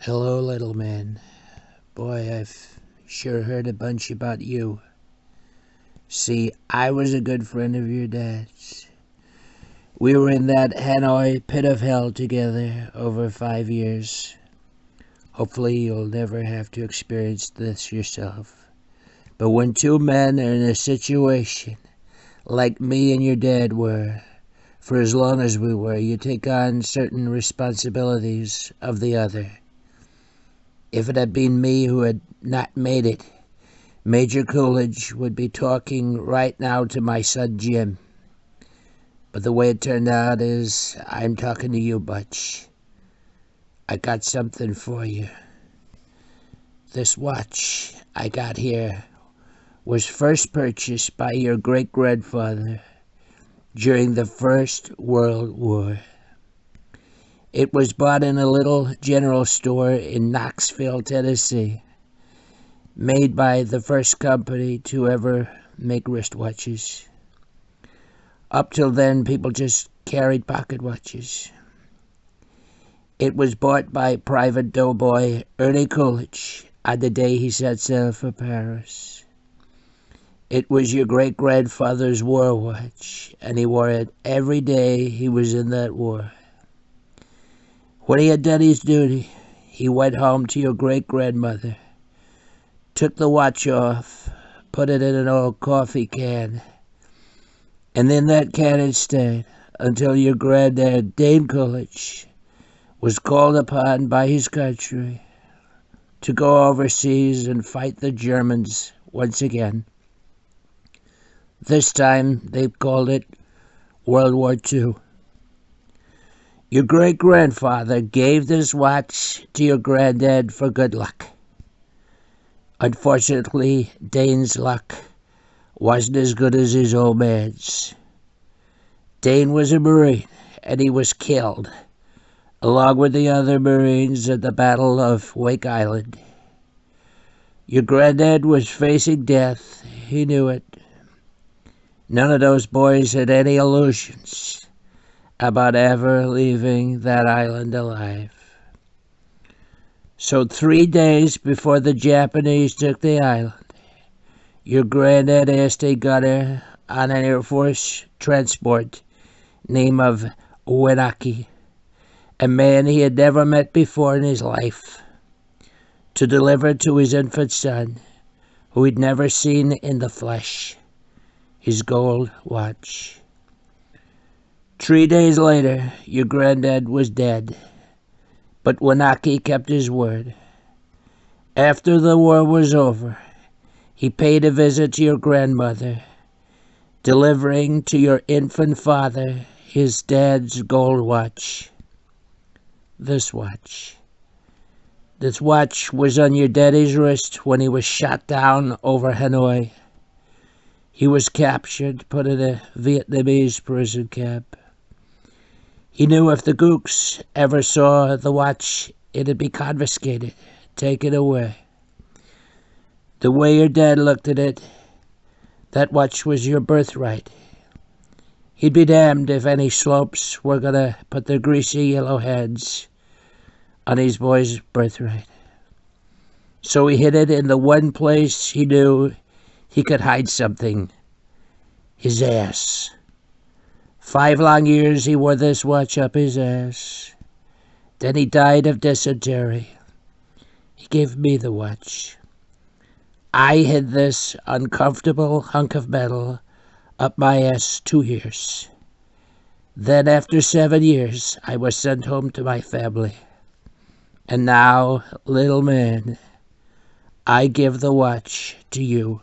Hello, little man. Boy, I've sure heard a bunch about you. See, I was a good friend of your dad's. We were in that Hanoi pit of hell together over 5 years. Hopefully you'll never have to experience this yourself. But when two men are in a situation like me and your dad were, for as long as we were, you take on certain responsibilities of the other. If it had been me who had not made it, Major Coolidge would be talking right now to my son Jim. But the way it turned out is I'm talking to you, Butch. I got something for you. This watch I got here was first purchased by your great-grandfather during the First World War. It was bought in a little general store in Knoxville, Tennessee, made by the first company to ever make wristwatches. Up till then, people just carried pocket watches. It was bought by Private Doughboy Ernie Coolidge on the day he set sail for Paris. It was your great-grandfather's war watch, and he wore it every day he was in that war. When he had done his duty, he went home to your great-grandmother, took the watch off, put it in an old coffee can, and in that can it stayed until your granddad, Dane Coolidge, was called upon by his country to go overseas and fight the Germans once again. This time they called it World War II. Your great-grandfather gave this watch to your granddad for good luck. Unfortunately, Dane's luck wasn't as good as his old man's. Dane was a Marine, and he was killed, along with the other Marines at the Battle of Wake Island. Your granddad was facing death. He knew it. None of those boys had any illusions about ever leaving that island alive. So 3 days before the Japanese took the island, your granddad asked a gunner on an Air Force transport named of Wenaki, a man he had never met before in his life, to deliver to his infant son, who he'd never seen in the flesh, his gold watch. 3 days later, your granddad was dead, but Wenaki kept his word. After the war was over, he paid a visit to your grandmother, delivering to your infant father his dad's gold watch. This watch. This watch was on your daddy's wrist when he was shot down over Hanoi. He was captured, put in a Vietnamese prison camp. He knew if the Gooks ever saw the watch, it'd be confiscated, taken away. The way your dad looked at it, that watch was your birthright. He'd be damned if any slopes were gonna put their greasy yellow heads on his boy's birthright. So he hid it in the one place he knew he could hide something: his ass. 5 long years he wore this watch up his ass. Then he died of dysentery. He gave me the watch. I hid this uncomfortable hunk of metal up my ass 2 years. Then after 7 years, I was sent home to my family. And now, little man, I give the watch to you.